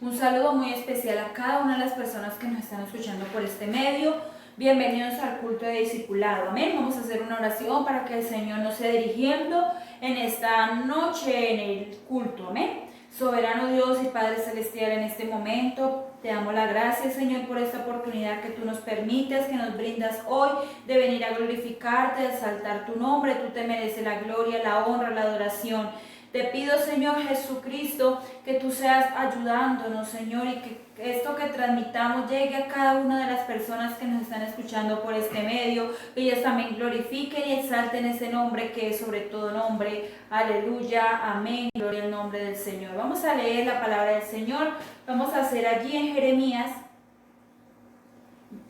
Un saludo muy especial a cada una de las personas que nos están escuchando por este medio. Bienvenidos al culto de discipulado. Amén. Vamos a hacer una oración para que el Señor nos sea dirigiendo en esta noche en el culto. Amén. Soberano Dios y Padre Celestial, en este momento te damos la gracia, Señor, por esta oportunidad que tú nos permites, que nos brindas hoy de venir a glorificarte, de exaltar tu nombre. Tú te mereces la gloria, la honra, la adoración. Te pido, Señor Jesucristo, que tú seas ayudándonos, Señor, y que esto que transmitamos llegue a cada una de las personas que nos están escuchando por este medio, que ellas también glorifiquen y exalten ese nombre que es sobre todo nombre. Aleluya, amén, gloria al nombre del Señor. Vamos a leer la palabra del Señor. Vamos a hacer allí en Jeremías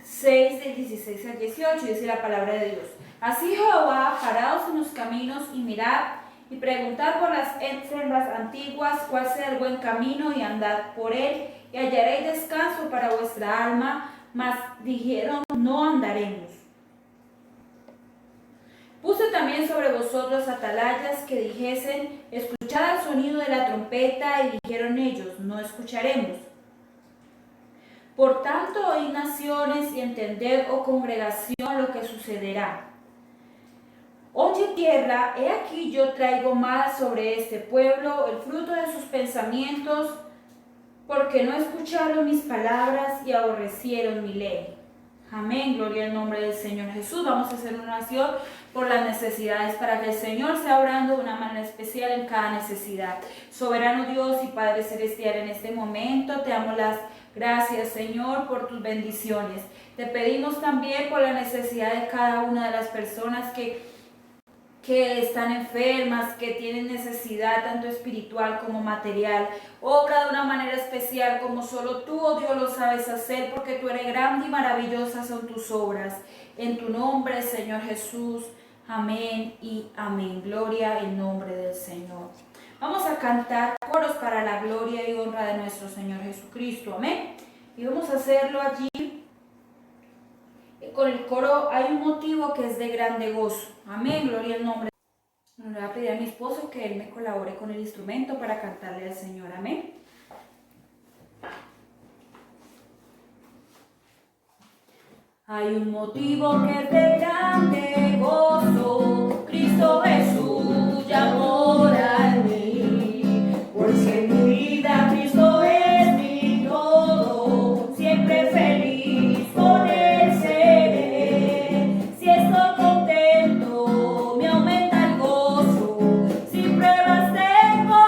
6, del 16 al 18, dice la palabra de Dios. Así Jehová, paraos en los caminos y mirad, y preguntad por las sendas antiguas cuál sea el buen camino, y andad por él, y hallaréis descanso para vuestra alma. Mas dijeron, no andaremos. Puse también sobre vosotros atalayas que dijesen, escuchad el sonido de la trompeta, y dijeron ellos, no escucharemos. Por tanto, oíd naciones, y entended, oh congregación, lo que sucederá. Oye tierra, he aquí yo traigo mal sobre este pueblo el fruto de sus pensamientos, porque no escucharon mis palabras y aborrecieron mi ley. Amén, gloria al nombre del Señor Jesús. Vamos a hacer una oración por las necesidades, para que el Señor sea obrando de una manera especial en cada necesidad. Soberano Dios y Padre Celestial, en este momento te damos las gracias, Señor, por tus bendiciones. Te pedimos también por la necesidad de cada una de las personas que están enfermas, que tienen necesidad tanto espiritual como material. Obra de una manera especial como solo tú, oh Dios, lo sabes hacer, porque tú eres grande y maravillosas son tus obras. En tu nombre, Señor Jesús, amén y amén. Gloria en nombre del Señor. Vamos a cantar coros para la gloria y honra de nuestro Señor Jesucristo, amén. Y vamos a hacerlo allí. Con el coro hay un motivo que es de grande gozo. Amén, gloria al nombre. Le voy a pedir a mi esposo que él me colabore con el instrumento para cantarle al Señor. Amén. Hay un motivo que es de grande gozo. Cristo Jesús ya mora en mí. Porque en mi vida Cristo es mi todo. Siempre feliz con él seré. Si estoy contento, me aumenta el gozo. Si pruebas tengo,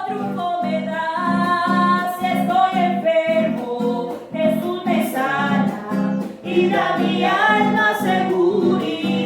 triunfo me da. Si estoy enfermo, Jesús me sana y da mi alma seguridad.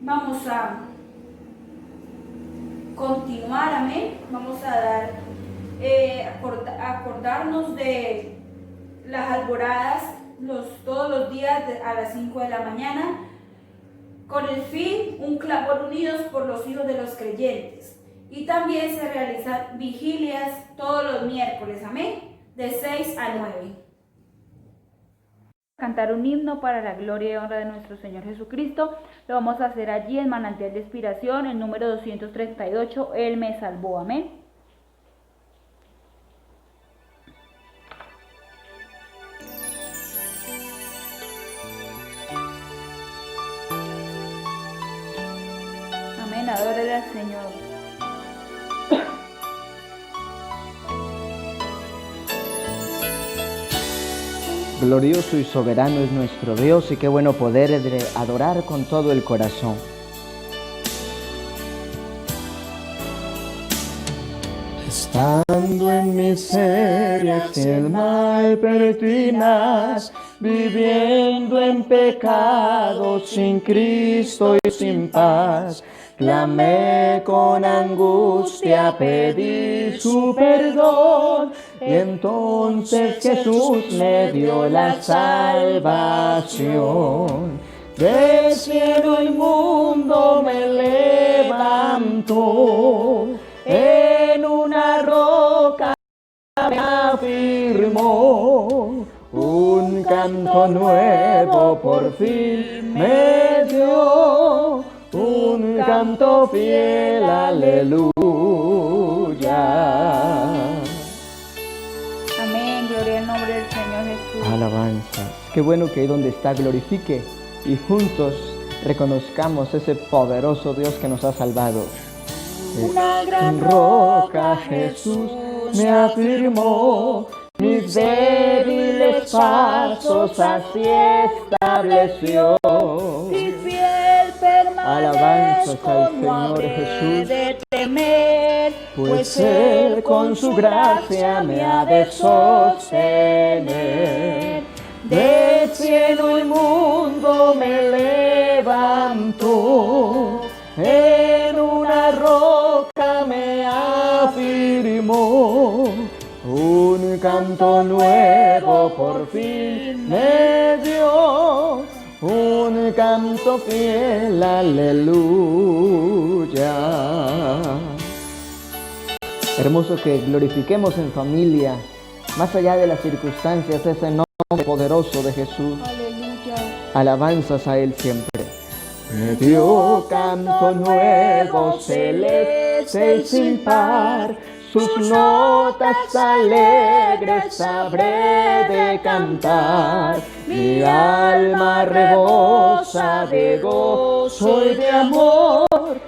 Vamos a continuar, amén. Vamos a acordarnos de las alboradas todos los días a las 5 de la mañana, con el fin, un clamor unidos por los hijos de los creyentes. Y también se realizan vigilias todos los miércoles, amén, de 6 a 9. Cantar un himno para la gloria y honra de nuestro Señor Jesucristo. Lo vamos a hacer allí en Manantial de Inspiración, el número 238, Él me salvó, amén. Amén, adórale al Señor. Glorioso y soberano es nuestro Dios, y qué bueno poder adorar con todo el corazón. Estando en miserias y el mal pertinaz, viviendo en pecado, sin Cristo y sin paz, clamé con angustia, pedí su perdón, y entonces Jesús me dio la salvación. Del cielo inmundo me levantó, en una roca me afirmó, un canto nuevo por fin me dio, un canto fiel, aleluya. Amén, gloria al nombre del Señor Jesús. Alabanzas. Qué bueno que ahí donde está glorifique y juntos reconozcamos ese poderoso Dios que nos ha salvado. Una gran roca Jesús me afirmó, mis débiles pasos así estableció. Y fiel Alabanzas permanezco, al no Señor habré Jesús, de temer, pues Él con su gracia me ha de sostener. Del cielo inmundo me levantó, en una roca me afirmó, un canto nuevo por fin me dio, un canto fiel, aleluya. Hermoso que glorifiquemos en familia, más allá de las circunstancias, ese nombre poderoso de Jesús. Aleluya. Alabanzas a Él siempre. Me dio canto nuevo, celeste y sin par, sus notas alegres sabré de cantar. Mi alma rebosa de gozo y de amor,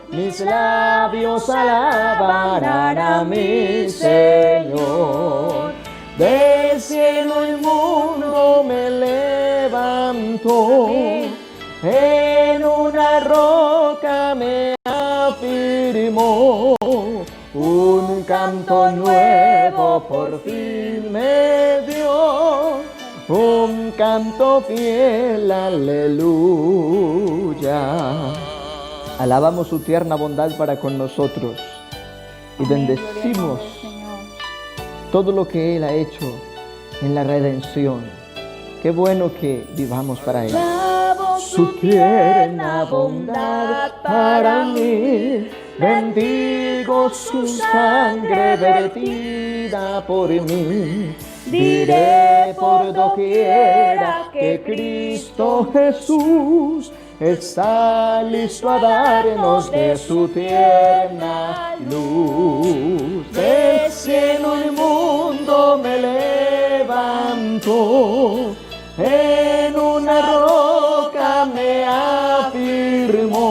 mis labios alabarán a mi Señor. Del cielo inmundo me levantó, en una roca me afirmó, un canto nuevo por fin me dio, un canto fiel, aleluya. Alabamos su tierna bondad para con nosotros y bendecimos todo lo que Él ha hecho en la redención. Qué bueno que vivamos para Él. Su tierna bondad para mí, bendigo su sangre vertida por mí. Diré por doquiera que Cristo Jesús está listo a darnos de su tierna luz. Del cielo inmundo me levantó, en una roca me afirmó,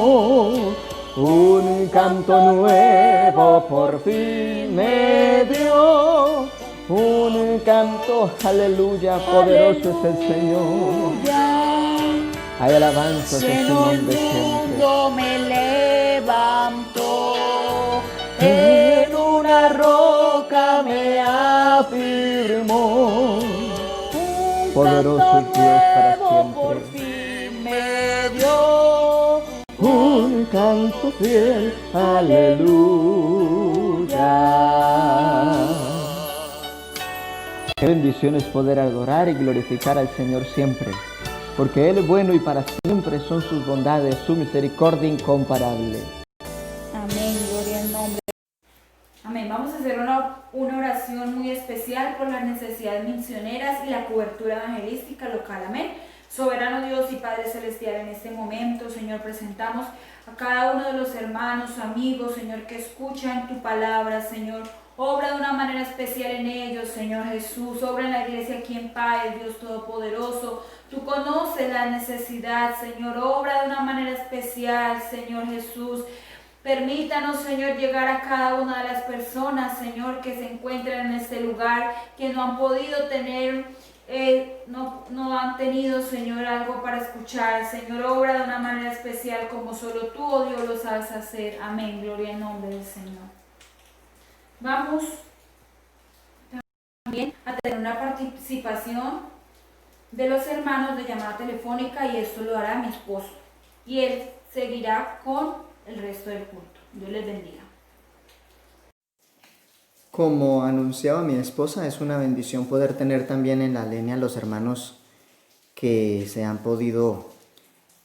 un canto nuevo por fin me dio, un canto, aleluya, poderoso es el Señor. Hay alabanzas en su nombre siempre. Me levantó, En una roca me afirmó, poderoso es Dios para siempre. por fin me dio Un un canto fiel, aleluya. Qué bendición es poder adorar y glorificar al Señor siempre, porque Él es bueno y para siempre son sus bondades, su misericordia incomparable. Amén, gloria al nombre. Amén. Vamos a hacer una oración muy especial por las necesidades misioneras y la cobertura evangelística local. Amén. Soberano Dios y Padre Celestial, en este momento, Señor, presentamos a cada uno de los hermanos, amigos, Señor, que escuchan tu palabra, Señor. Obra de una manera especial en ellos, Señor Jesús. Obra en la iglesia aquí en Paz, Dios Todopoderoso. Tú conoces la necesidad, Señor. Obra de una manera especial, Señor Jesús. Permítanos, Señor, llegar a cada una de las personas, Señor, que se encuentran en este lugar, que no han podido tener, no han tenido, Señor, algo para escuchar. Señor, obra de una manera especial como solo tú, oh Dios, lo sabes hacer. Amén. Gloria al nombre del Señor. Vamos también a tener una participación de los hermanos de llamada telefónica y esto lo hará mi esposo. Y él seguirá con el resto del culto. Dios les bendiga. Como anunciaba mi esposa, es una bendición poder tener también en la línea a los hermanos que se han podido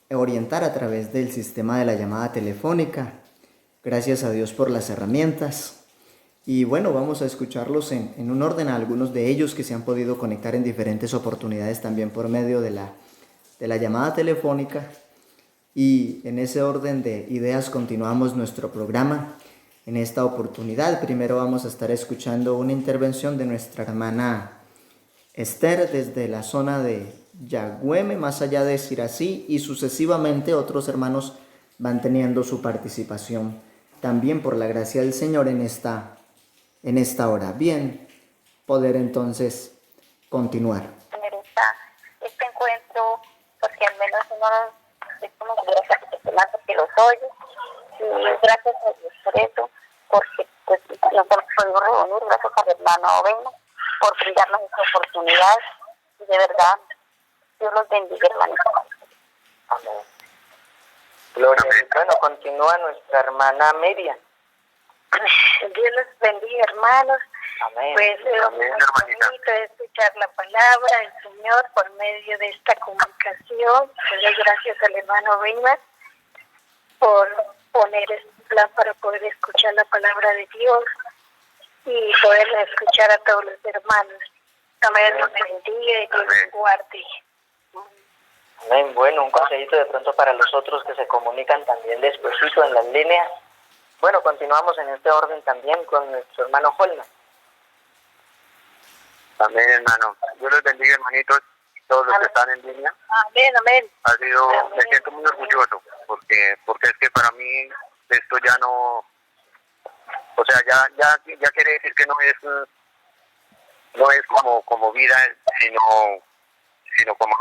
orientar a través del sistema de la llamada telefónica. Gracias a Dios por las herramientas. Y bueno, vamos a escucharlos en un orden a algunos de ellos que se han podido conectar en diferentes oportunidades también por medio de la llamada telefónica. Y en ese orden de ideas continuamos nuestro programa. En esta oportunidad, primero vamos a estar escuchando una intervención de nuestra hermana Esther desde la zona de Yagüeme, más allá de Sirací, y sucesivamente otros hermanos van teniendo su participación también por la gracia del Señor en esta hora. Bien, poder entonces continuar. Este encuentro, porque al menos uno es como gracias que los oye, y gracias a Dios por eso, porque pues nos podido reunir, gracias al hermano Ovena por brindarnos esta oportunidad, y de verdad, Dios los bendiga, hermanos. Amén. Gloria. Bueno, continúa nuestra hermana Miriam. Dios los bendiga, hermanos. Amén. Pues es muy bonito escuchar la palabra del Señor por medio de esta comunicación. Le doy gracias al hermano Weimar por poner este plan para poder escuchar la palabra de Dios y poderla escuchar a todos los hermanos. Amén. Los bendiga y Dios los guarde. Amén. Bueno, un consejito de pronto para los otros que se comunican también despuesito en las líneas. Bueno, continuamos en este orden también con nuestro hermano Holman. Amén, hermano. Dios los bendiga, hermanitos, todos los que están en línea. Amén, amén. Me siento muy orgulloso, porque es que para mí esto ya no, o sea, ya quiere decir que no es como vida, sino como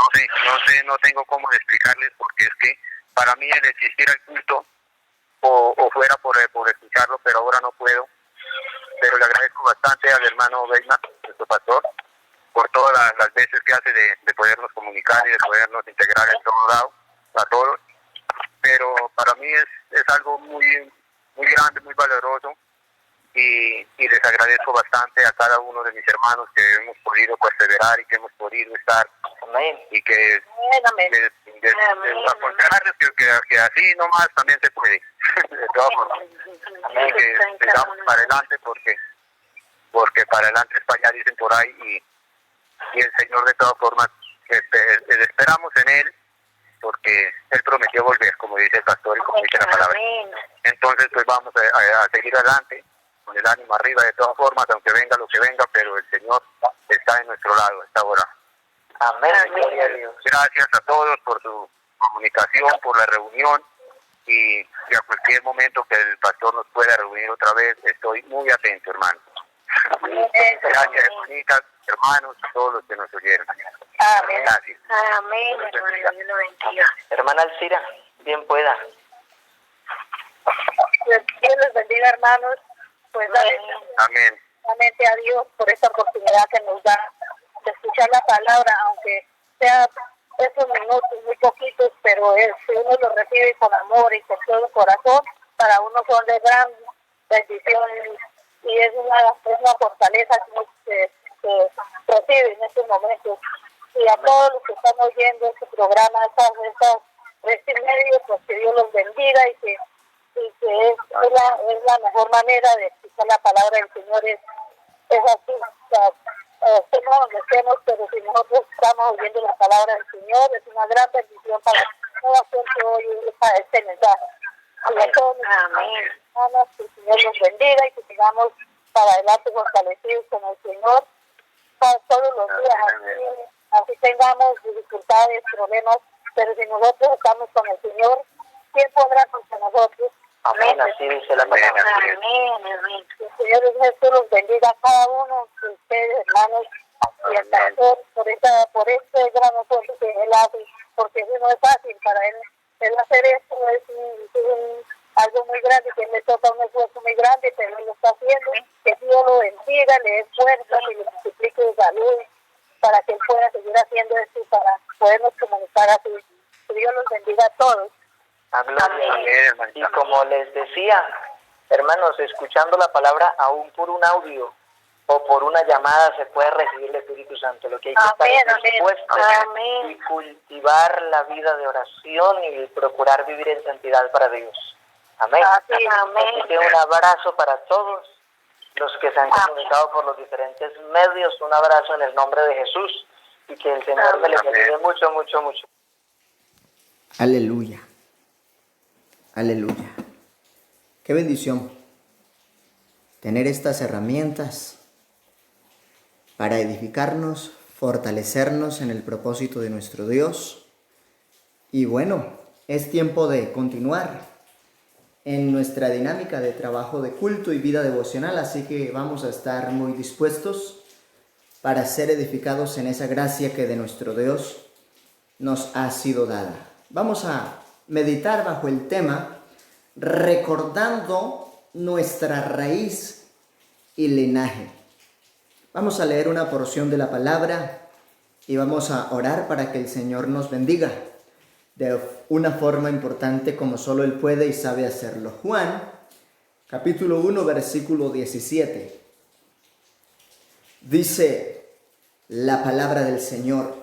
no tengo cómo explicarles, porque es que para mí el existir el culto o fuera por escucharlo, pero ahora no puedo. Pero le agradezco bastante al hermano Weimar, nuestro pastor, por todas las veces que hace de podernos comunicar y de podernos integrar en todo lado, a todos. Pero para mí es algo muy, muy grande, muy valoroso, y les agradezco bastante a cada uno de mis hermanos que hemos podido perseverar y que hemos podido estar. Amén. Y que aconsejarles que así nomás también se puede. De todas formas. Amén. Que sigamos para adelante porque para adelante es para allá, dicen por ahí, y el Señor de todas formas esperamos en Él, porque Él prometió volver, como dice el pastor y como dice la palabra. Entonces pues vamos a seguir adelante con el ánimo arriba de todas formas, aunque venga lo que venga, pero el Señor está en nuestro lado a esta hora. Amén. Gloria a Dios. Gracias a todos por su comunicación, por la reunión, y a cualquier momento que el pastor nos pueda reunir otra vez, estoy muy atento, hermano. Gracias, hermanitas, hermanos, a todos los que nos oyeron. Amén. Gracias. Amén, hermano, Dios lo bendiga. Hermana Alcira, bien pueda. Dios los bendiga, hermanos. Pues Amén. a Dios por esta oportunidad que nos da de escuchar la palabra, aunque sea esos minutos muy poquitos, pero si uno los recibe con amor y con todo el corazón, para uno son de gran bendición y es una fortaleza que recibe en estos momentos. Y a todos los que están oyendo este programa, este medio, pues que Dios los bendiga y que es la mejor manera de escuchar la palabra del Señor, es así. Estemos donde estemos, pero si nosotros estamos oyendo la palabra del Señor, es una gran bendición para toda gente hoy para este mensaje. A todos mis hermanos, que el Señor los bendiga y que sigamos para adelante fortalecidos con el Señor para todos los días. Así tengamos dificultades, problemas, pero si nosotros estamos con el Señor, ¿quién podrá contra nosotros? Amén, así dice la palabra. Amén. El Señor Jesús los bendiga a cada uno de ustedes, hermanos, y hasta por este gran esfuerzo que Él hace, porque eso no es fácil para Él hacer esto, es algo muy grande, que Él le toca un esfuerzo muy grande, pero Él lo está haciendo. Que Dios lo bendiga, le dé fuerza y le multiplique de salud para que Él pueda seguir haciendo esto y para podernos comunicar así. Que Dios los bendiga a todos. Amén. Y como les decía, hermanos, escuchando la palabra aún por un audio o por una llamada se puede recibir el Espíritu Santo. Lo que hay que estar dispuessto y cultivar la vida de oración y procurar vivir en santidad para Dios. Amén. Así que un abrazo para todos los que se han comunicado por los diferentes medios. Un abrazo en el nombre de Jesús y que el Señor me les bendiga mucho, mucho, mucho. Aleluya. Aleluya. Qué bendición tener estas herramientas para edificarnos, fortalecernos en el propósito de nuestro Dios. Y bueno, es tiempo de continuar en nuestra dinámica de trabajo de culto y vida devocional, así que vamos a estar muy dispuestos para ser edificados en esa gracia que de nuestro Dios nos ha sido dada. Vamos a meditar bajo el tema recordando nuestra raíz y linaje. Vamos a leer una porción de la palabra y vamos a orar para que el Señor nos bendiga de una forma importante como solo Él puede y sabe hacerlo. Juan, capítulo 1, versículo 17. Dice la palabra del Señor: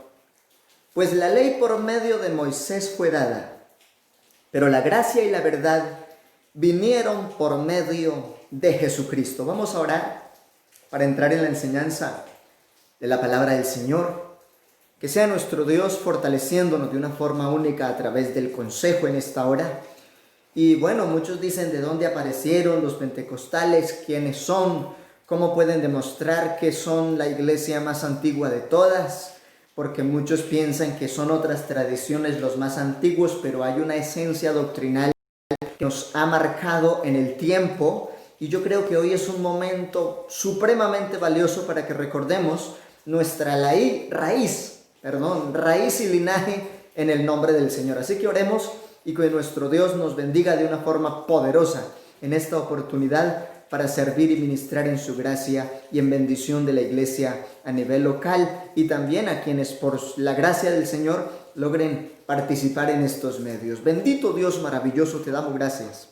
pues la ley por medio de Moisés fue dada, pero la gracia y la verdad vinieron por medio de Jesucristo. Vamos a orar para entrar en la enseñanza de la palabra del Señor. Que sea nuestro Dios fortaleciéndonos de una forma única a través del consejo en esta hora. Y bueno, muchos dicen de dónde aparecieron los pentecostales, quiénes son, cómo pueden demostrar que son la iglesia más antigua de todas, porque muchos piensan que son otras tradiciones los más antiguos, pero hay una esencia doctrinal que nos ha marcado en el tiempo, y yo creo que hoy es un momento supremamente valioso para que recordemos nuestra raíz y linaje en el nombre del Señor. Así que oremos y que nuestro Dios nos bendiga de una forma poderosa en esta oportunidad para servir y ministrar en su gracia y en bendición de la iglesia a nivel local, y también a quienes por la gracia del Señor logren participar en estos medios. Bendito Dios maravilloso, te damos gracias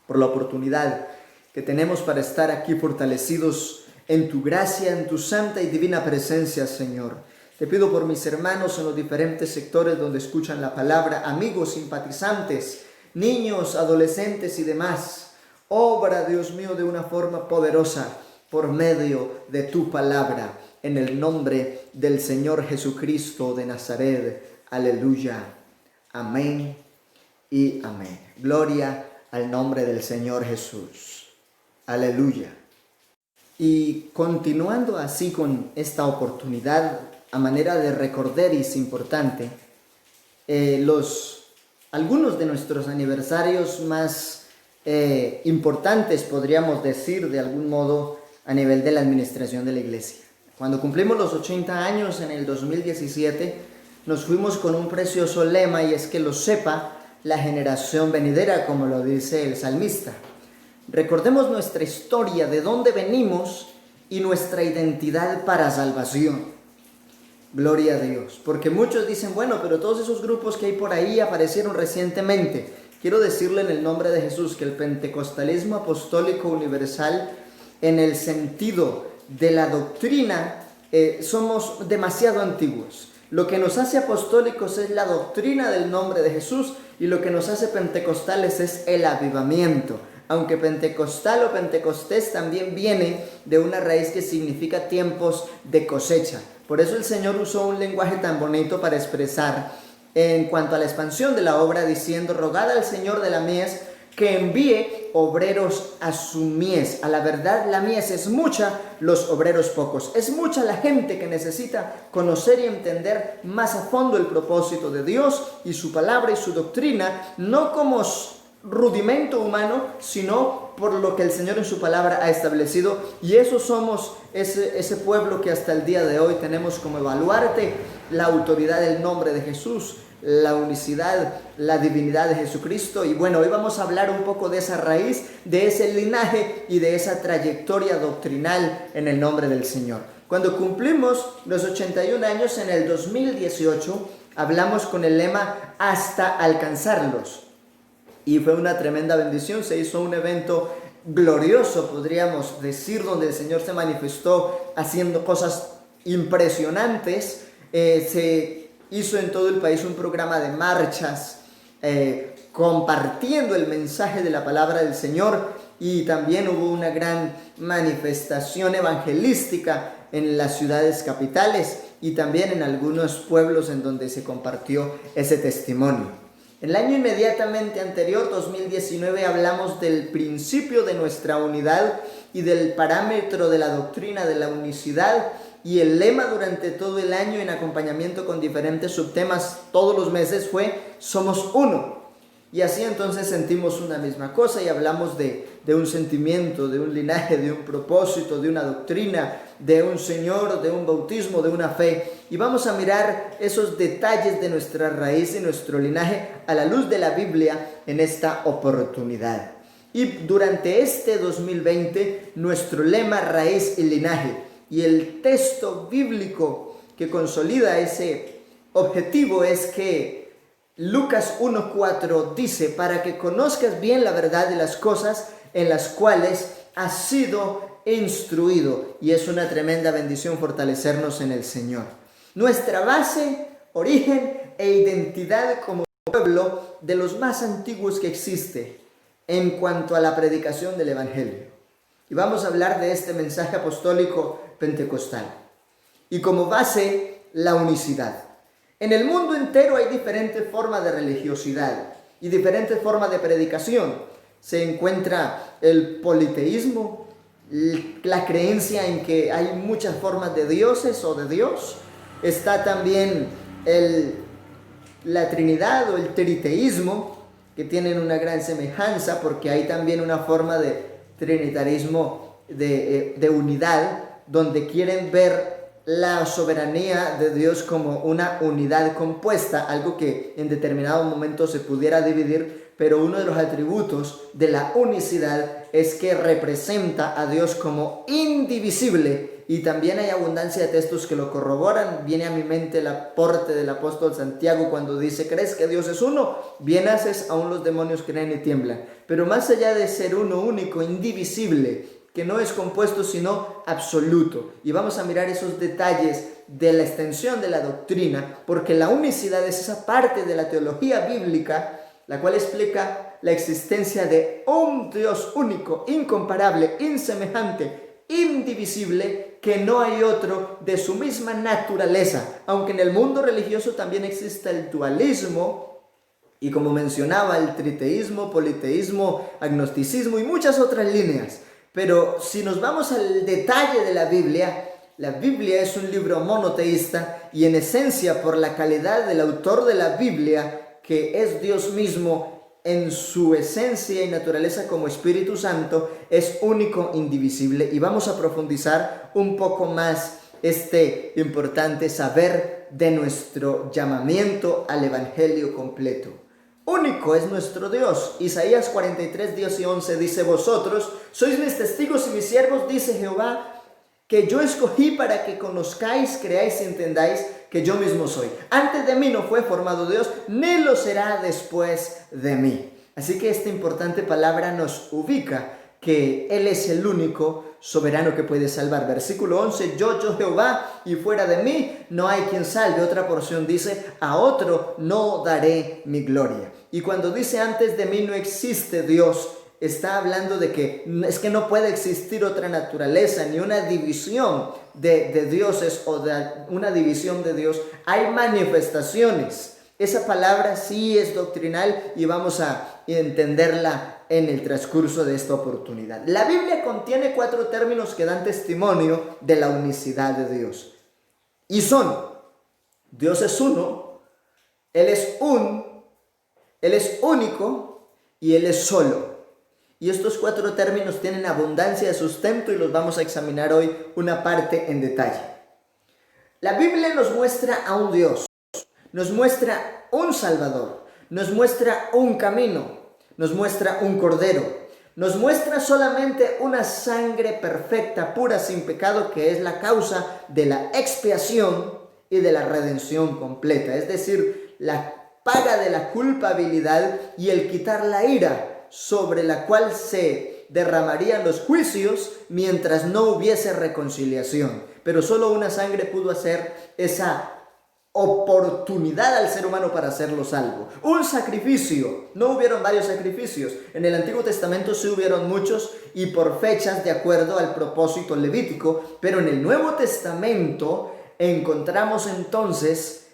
por la oportunidad que tenemos para estar aquí fortalecidos en tu gracia, en tu santa y divina presencia, Señor. Te pido por mis hermanos en los diferentes sectores donde escuchan la palabra, amigos, simpatizantes, niños, adolescentes y demás. Obra, Dios mío, de una forma poderosa por medio de tu palabra, en el nombre del Señor Jesucristo de Nazaret. Aleluya. Amén y amén. Gloria al nombre del Señor Jesús. Aleluya. Y continuando así con esta oportunidad, a manera de recordar, y es importante, algunos de nuestros aniversarios más importantes, podríamos decir de algún modo, a nivel de la administración de la iglesia. Cuando cumplimos los 80 años en el 2017, nos fuimos con un precioso lema, y es que lo sepa la generación venidera, como lo dice el salmista. Recordemos nuestra historia, de dónde venimos y nuestra identidad para salvación. Gloria a Dios. Porque muchos dicen, bueno, pero todos esos grupos que hay por ahí aparecieron recientemente. Quiero decirle en el nombre de Jesús que el pentecostalismo apostólico universal, en el sentido de la doctrina, somos demasiado antiguos. Lo que nos hace apostólicos es la doctrina del nombre de Jesús, y lo que nos hace pentecostales es el avivamiento. Aunque pentecostal o pentecostés también viene de una raíz que significa tiempos de cosecha. Por eso el Señor usó un lenguaje tan bonito para expresar en cuanto a la expansión de la obra, diciendo: rogad al Señor de la mies que envíe obreros a su mies. A la verdad, la mies es mucha, los obreros pocos. Es mucha la gente que necesita conocer y entender más a fondo el propósito de Dios y su palabra y su doctrina, no como rudimento humano, sino por lo que el Señor en su palabra ha establecido. Y eso somos ese pueblo que hasta el día de hoy tenemos como baluarte la autoridad del nombre de Jesús, la unicidad, la divinidad de Jesucristo. Y bueno, hoy vamos a hablar un poco de esa raíz, de ese linaje y de esa trayectoria doctrinal en el nombre del Señor. Cuando cumplimos los 81 años en el 2018, hablamos con el lema hasta alcanzarlos. Y fue una tremenda bendición. Se hizo un evento glorioso, podríamos decir, donde el Señor se manifestó haciendo cosas impresionantes. Se hizo en todo el país un programa de marchas, compartiendo el mensaje de la palabra del Señor, y también hubo una gran manifestación evangelística en las ciudades capitales y también en algunos pueblos en donde se compartió ese testimonio. El año inmediatamente anterior, 2019, hablamos del principio de nuestra unidad y del parámetro de la doctrina de la unicidad, y el lema durante todo el año, en acompañamiento con diferentes subtemas todos los meses, fue somos uno. Y así entonces sentimos una misma cosa y hablamos de un sentimiento, de un linaje, de un propósito, de una doctrina, de un Señor, de un bautismo, de una fe. Y vamos a mirar esos detalles de nuestra raíz y nuestro linaje a la luz de la Biblia en esta oportunidad. Y durante este 2020, nuestro lema, raíz y linaje, y el texto bíblico que consolida ese objetivo es que Lucas 1:4 dice: para que conozcas bien la verdad de las cosas en las cuales has sido instruido. Y es una tremenda bendición fortalecernos en el Señor. Nuestra base, origen e identidad como pueblo de los más antiguos que existe en cuanto a la predicación del Evangelio. Y vamos a hablar de este mensaje apostólico pentecostal. Y como base, la unicidad. En el mundo entero hay diferentes formas de religiosidad y diferentes formas de predicación. Se encuentra el politeísmo, la creencia en que hay muchas formas de dioses o de Dios. Está también la Trinidad o el triteísmo, que tienen una gran semejanza porque hay también una forma de trinitarismo de unidad, donde quieren ver la soberanía de Dios como una unidad compuesta, algo que en determinado momento se pudiera dividir, pero uno de los atributos de la unicidad es que representa a Dios como indivisible, y también hay abundancia de textos que lo corroboran. Viene a mi mente el aporte del apóstol Santiago cuando dice: ¿crees que Dios es uno? Bien haces, aún los demonios creen y tiemblan. Pero más allá de ser uno único, indivisible, que no es compuesto sino absoluto. Y vamos a mirar esos detalles de la extensión de la doctrina, porque la unicidad es esa parte de la teología bíblica la cual explica la existencia de un Dios único, incomparable, insemejante, indivisible, que no hay otro de su misma naturaleza. Aunque en el mundo religioso también existe el dualismo, y como mencionaba, el triteísmo, politeísmo, agnosticismo y muchas otras líneas. Pero si nos vamos al detalle de la Biblia es un libro monoteísta, y en esencia, por la calidad del autor de la Biblia, que es Dios mismo en su esencia y naturaleza como Espíritu Santo, es único, indivisible. Y vamos a profundizar un poco más este importante saber de nuestro llamamiento al Evangelio completo. Único es nuestro Dios. Isaías 43, 10 y 11 dice: vosotros sois mis testigos y mis siervos, dice Jehová, que yo escogí para que conozcáis, creáis y entendáis que yo mismo soy. Antes de mí no fue formado Dios, ni lo será después de mí. Así que esta importante palabra nos ubica que Él es el único soberano que puede salvar. Versículo 11, yo Jehová, y fuera de mí no hay quien salve. Otra porción dice, a otro no daré mi gloria. Y cuando dice antes de mí no existe Dios, está hablando de que es que no puede existir otra naturaleza, ni una división de dioses o de una división de Dios. Hay manifestaciones. Esa palabra sí es doctrinal y vamos a entenderla en el transcurso de esta oportunidad. La Biblia contiene 4 términos que dan testimonio de la unicidad de Dios. Y son, Dios es uno, Él es Él es único y Él es solo. Y estos 4 términos tienen abundancia de sustento y los vamos a examinar hoy una parte en detalle. La Biblia nos muestra a un Dios, nos muestra un Salvador, nos muestra un camino, nos muestra un cordero, nos muestra solamente una sangre perfecta, pura, sin pecado, que es la causa de la expiación y de la redención completa. Es decir, la paga de la culpabilidad y el quitar la ira sobre la cual se derramarían los juicios mientras no hubiese reconciliación. Pero solo una sangre pudo hacer esa oportunidad al ser humano para hacerlo salvo. Un sacrificio. No hubieron varios sacrificios. En el Antiguo Testamento sí hubieron muchos y por fechas de acuerdo al propósito levítico, pero en el Nuevo Testamento encontramos entonces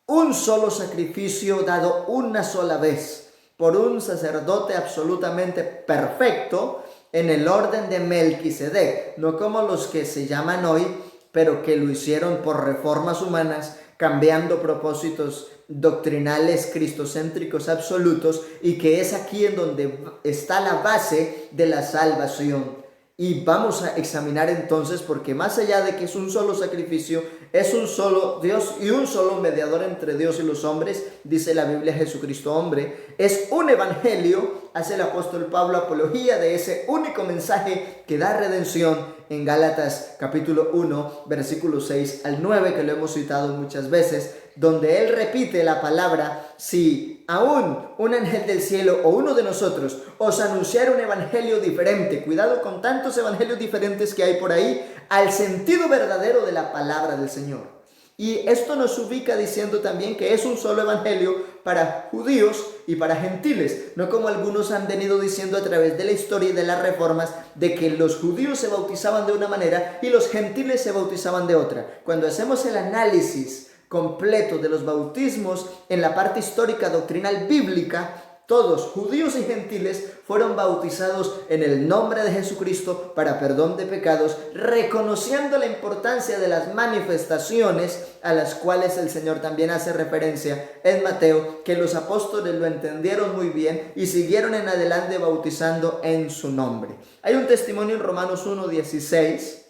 un solo sacrificio dado una sola vez por un sacerdote absolutamente perfecto en el orden de Melquisedec, no como los que se llaman hoy, pero que lo hicieron por reformas humanas, cambiando propósitos doctrinales cristocéntricos absolutos, y que es aquí en donde está la base de la salvación. Y vamos a examinar entonces, porque más allá de que es un solo sacrificio, es un solo Dios y un solo mediador entre Dios y los hombres, dice la Biblia, Jesucristo hombre, es un evangelio, hace el apóstol Pablo apología de ese único mensaje que da redención en Gálatas capítulo 1, versículos 6 al 9, que lo hemos citado muchas veces, donde él repite la palabra: si aún un ángel del cielo o uno de nosotros os anunciara un evangelio diferente, cuidado con tantos evangelios diferentes que hay por ahí, al sentido verdadero de la palabra del Señor. Y esto nos ubica diciendo también que es un solo evangelio para judíos y para gentiles, no como algunos han venido diciendo a través de la historia y de las reformas, de que los judíos se bautizaban de una manera y los gentiles se bautizaban de otra. Cuando hacemos el análisis completo de los bautismos en la parte histórica doctrinal bíblica, todos, judíos y gentiles, fueron bautizados en el nombre de Jesucristo para perdón de pecados, reconociendo la importancia de las manifestaciones a las cuales el Señor también hace referencia en Mateo, que los apóstoles lo entendieron muy bien y siguieron en adelante bautizando en su nombre. Hay un testimonio en Romanos 1:16,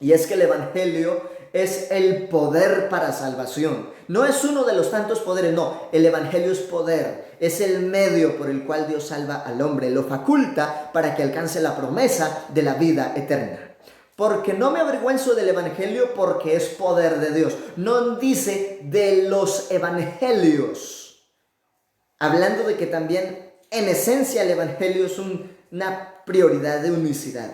y es que el evangelio es el poder para salvación. No es uno de los tantos poderes, no. El evangelio es poder, es el medio por el cual Dios salva al hombre, lo faculta para que alcance la promesa de la vida eterna. Porque no me avergüenzo del evangelio, porque es poder de Dios. No dice de los evangelios, hablando de que también en esencia el evangelio es una prioridad de unicidad.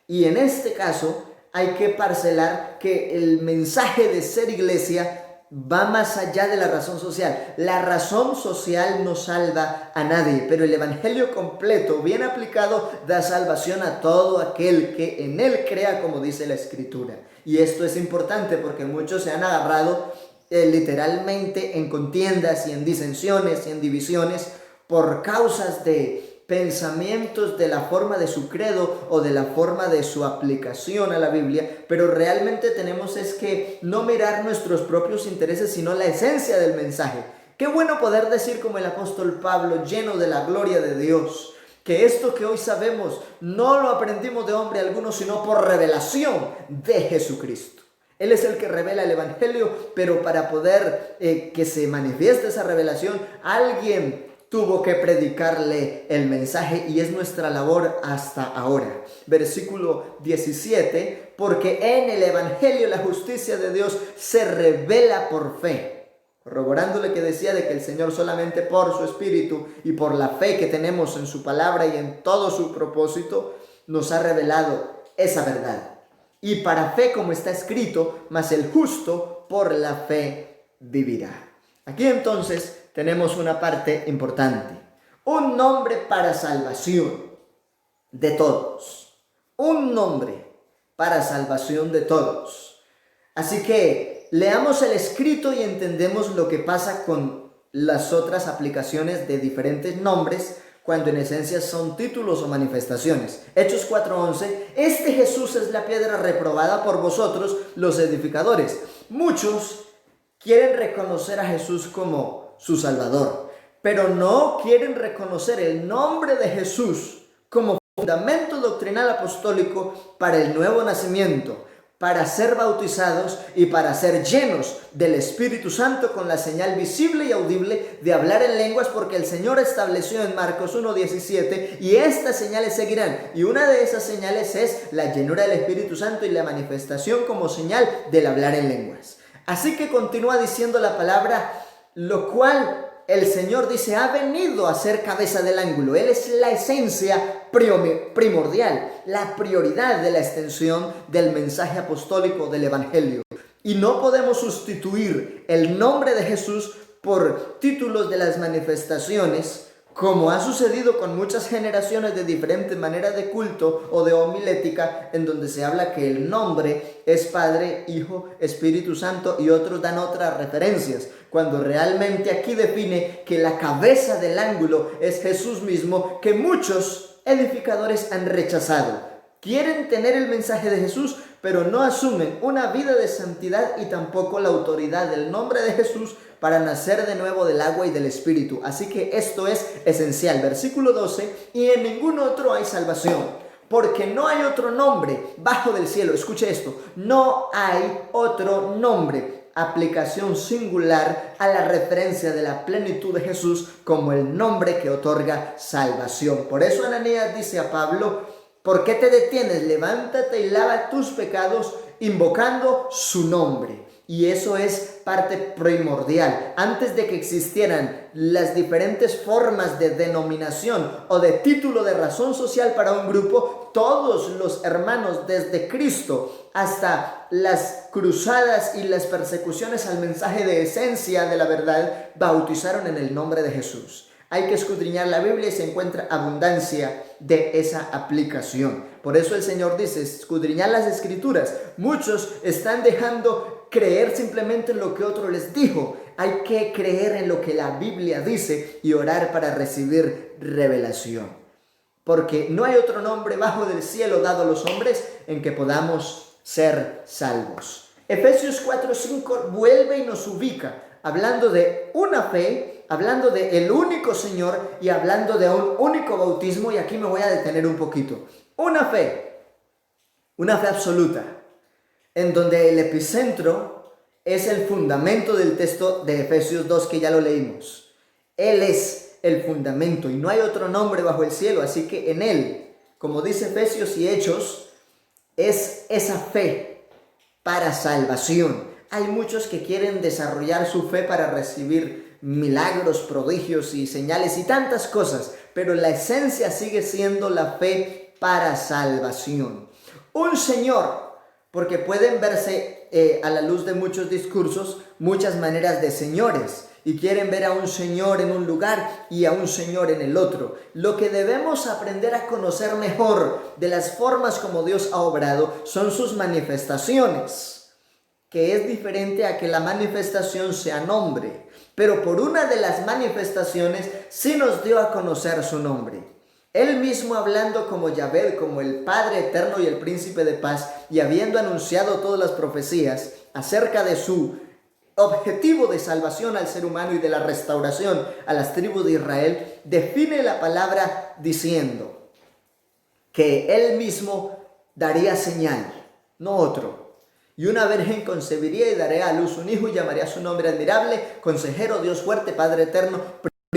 Y en este caso hay que parcelar que el mensaje de ser iglesia va más allá de la razón social. La razón social no salva a nadie, pero el evangelio completo, bien aplicado, da salvación a todo aquel que en él crea, como dice la Escritura. Y esto es importante porque muchos se han agarrado literalmente en contiendas y en disensiones y en divisiones por causas de pensamientos de la forma de su credo o de la forma de su aplicación a la Biblia, pero realmente tenemos es que no mirar nuestros propios intereses, sino la esencia del mensaje. Qué bueno poder decir como el apóstol Pablo, lleno de la gloria de Dios, que esto que hoy sabemos no lo aprendimos de hombre alguno, sino por revelación de Jesucristo. Él es el que revela el evangelio, pero para poder que se manifieste esa revelación, alguien tuvo que predicarle el mensaje y es nuestra labor hasta ahora. Versículo 17, porque en el Evangelio la justicia de Dios se revela por fe. Corroborándole que decía de que el Señor solamente por su Espíritu y por la fe que tenemos en su palabra y en todo su propósito, nos ha revelado esa verdad. Y para fe, como está escrito, mas el justo por la fe vivirá. Aquí entonces tenemos una parte importante. Un nombre para salvación de todos. Un nombre para salvación de todos. Así que leamos el escrito y entendemos lo que pasa con las otras aplicaciones de diferentes nombres, cuando en esencia son títulos o manifestaciones. Hechos 4:11, este Jesús es la piedra reprobada por vosotros, los edificadores. Muchos quieren reconocer a Jesús como su Salvador, pero no quieren reconocer el nombre de Jesús como fundamento doctrinal apostólico para el nuevo nacimiento, para ser bautizados y para ser llenos del Espíritu Santo con la señal visible y audible de hablar en lenguas, porque el Señor estableció en Marcos 1:17, y estas señales seguirán. Y una de esas señales es la llenura del Espíritu Santo y la manifestación como señal del hablar en lenguas. Así que continúa diciendo la palabra, lo cual el Señor dice, ha venido a ser cabeza del ángulo. Él es la esencia primordial, la prioridad de la extensión del mensaje apostólico del Evangelio. Y no podemos sustituir el nombre de Jesús por títulos de las manifestaciones, como ha sucedido con muchas generaciones de diferentes maneras de culto o de homilética, en donde se habla que el nombre es Padre, Hijo, Espíritu Santo, y otros dan otras referencias, cuando realmente aquí define que la cabeza del ángulo es Jesús mismo, que muchos edificadores han rechazado. Quieren tener el mensaje de Jesús, pero no asumen una vida de santidad y tampoco la autoridad del nombre de Jesús para nacer de nuevo del agua y del Espíritu. Así que esto es esencial. Versículo 12, y en ningún otro hay salvación, porque no hay otro nombre bajo del cielo. Escuche esto, no hay otro nombre. Aplicación singular a la referencia de la plenitud de Jesús como el nombre que otorga salvación. Por eso Ananías dice a Pablo, ¿por qué te detienes? Levántate y lava tus pecados invocando su nombre. Y eso es parte primordial. Antes de que existieran las diferentes formas de denominación o de título de razón social para un grupo, todos los hermanos desde Cristo hasta las cruzadas y las persecuciones al mensaje de esencia de la verdad, bautizaron en el nombre de Jesús. Hay que escudriñar la Biblia y se encuentra abundancia de esa aplicación. Por eso el Señor dice, escudriñar las Escrituras. Muchos están dejando creer simplemente en lo que otro les dijo. Hay que creer en lo que la Biblia dice y orar para recibir revelación. Porque no hay otro nombre bajo del cielo dado a los hombres en que podamos ser salvos. Efesios 4:5 vuelve y nos ubica, hablando de una fe, hablando de el único Señor y hablando de un único bautismo, y aquí me voy a detener un poquito. Una fe absoluta, en donde el epicentro es el fundamento del texto de Efesios 2 que ya lo leímos. Él es el fundamento y no hay otro nombre bajo el cielo, así que en Él, como dice Efesios y Hechos, es esa fe para salvación. Hay muchos que quieren desarrollar su fe para recibir milagros, prodigios y señales y tantas cosas, pero la esencia sigue siendo la fe para salvación. Un Señor, porque pueden verse a la luz de muchos discursos, muchas maneras de señores, y quieren ver a un Señor en un lugar y a un Señor en el otro. Lo que debemos aprender a conocer mejor de las formas como Dios ha obrado son sus manifestaciones, que es diferente a que la manifestación sea nombre, pero por una de las manifestaciones sí nos dio a conocer su nombre. Él mismo hablando como Yahvé, como el Padre eterno y el Príncipe de paz, y habiendo anunciado todas las profecías acerca de su objetivo de salvación al ser humano y de la restauración a las tribus de Israel, define la palabra diciendo que Él mismo daría señal, no otro. Y una virgen concebiría y daría a luz un hijo y llamaría su nombre admirable, consejero, Dios fuerte, Padre eterno,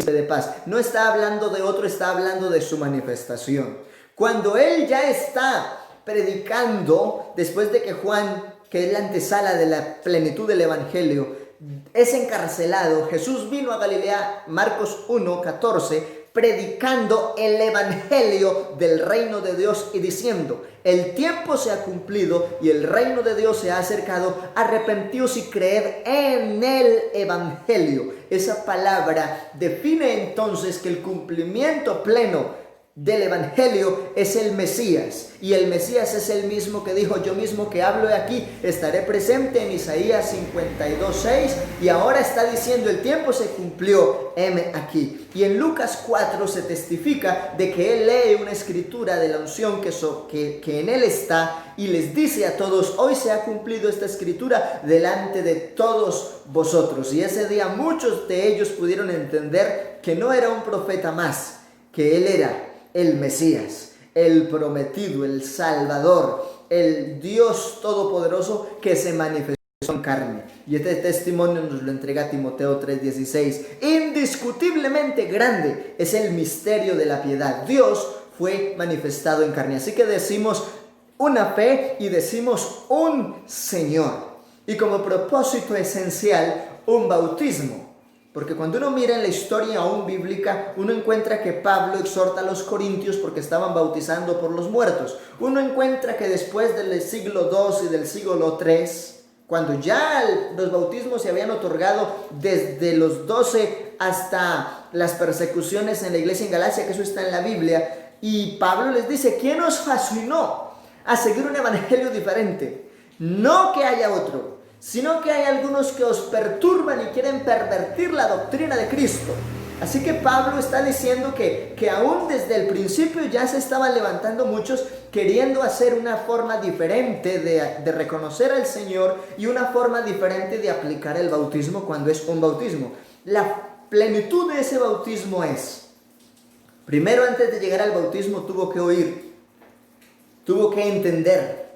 de paz. No está hablando de otro, está hablando de su manifestación. Cuando él ya está predicando, después de que Juan, que es la antesala de la plenitud del evangelio, es encarcelado, Jesús vino a Galilea, Marcos 1:14, predicando el evangelio del reino de Dios y diciendo: el tiempo se ha cumplido y el reino de Dios se ha acercado, arrepentíos y creed en el evangelio. Esa palabra define entonces que el cumplimiento pleno del evangelio es el Mesías, y el Mesías es el mismo que dijo: yo mismo que hablo de aquí estaré presente, en Isaías 52:6, y ahora está diciendo: el tiempo se cumplió, heme aquí. Y en Lucas 4 se testifica de que él lee una escritura de la unción que en él está, y les dice a todos: hoy se ha cumplido esta escritura delante de todos vosotros. Y ese día muchos de ellos pudieron entender que no era un profeta más, que él era el Mesías, el prometido, el Salvador, el Dios Todopoderoso que se manifestó en carne. Y este testimonio nos lo entrega Timoteo 3:16. Indiscutiblemente grande es el misterio de la piedad. Dios fue manifestado en carne. Así que decimos una fe y decimos un Señor. Y como propósito esencial, un bautismo. Porque cuando uno mira en la historia aún bíblica, uno encuentra que Pablo exhorta a los corintios porque estaban bautizando por los muertos. Uno encuentra que después del siglo II y del siglo III, cuando ya los bautismos se habían otorgado desde los 12 hasta las persecuciones en la iglesia en Galacia, que eso está en la Biblia, y Pablo les dice: ¿quién os fascinó a seguir un evangelio diferente? No que haya otro, sino que hay algunos que os perturban y quieren pervertir la doctrina de Cristo. Así que Pablo está diciendo que aún desde el principio ya se estaban levantando muchos queriendo hacer una forma diferente de reconocer al Señor y una forma diferente de aplicar el bautismo cuando es un bautismo. La plenitud de ese bautismo es: primero, antes de llegar al bautismo tuvo que oír, tuvo que entender.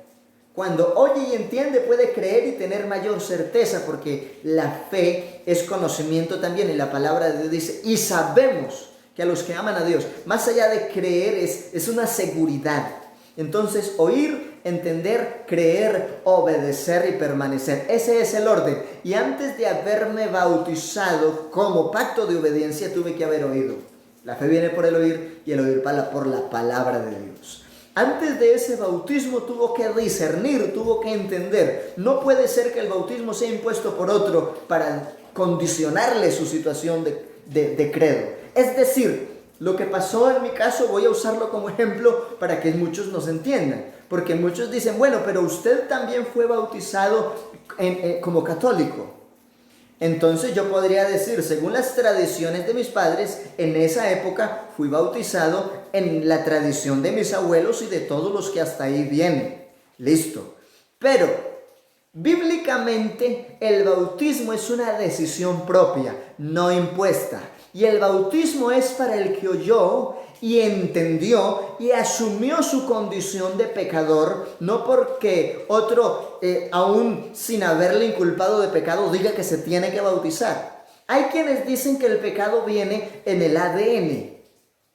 Cuando oye y entiende puede creer y tener mayor certeza, porque la fe es conocimiento también, y la palabra de Dios dice: y sabemos que a los que aman a Dios, más allá de creer, es una seguridad. Entonces, oír, entender, creer, obedecer y permanecer. Ese es el orden. Y antes de haberme bautizado como pacto de obediencia, tuve que haber oído. La fe viene por el oír y el oír por la palabra de Dios. Antes de ese bautismo tuvo que discernir, tuvo que entender. No puede ser que el bautismo sea impuesto por otro para condicionarle su situación de credo. Es decir, lo que pasó en mi caso, voy a usarlo como ejemplo para que muchos nos entiendan. Porque muchos dicen: bueno, pero usted también fue bautizado como católico. Entonces yo podría decir, según las tradiciones de mis padres, en esa época fui bautizado en la tradición de mis abuelos y de todos los que hasta ahí vienen. Listo. Pero bíblicamente el bautismo es una decisión propia, no impuesta. Y el bautismo es para el que oyó y entendió y asumió su condición de pecador, no porque otro, aún sin haberle inculpado de pecado, diga que se tiene que bautizar. Hay quienes dicen que el pecado viene en el ADN,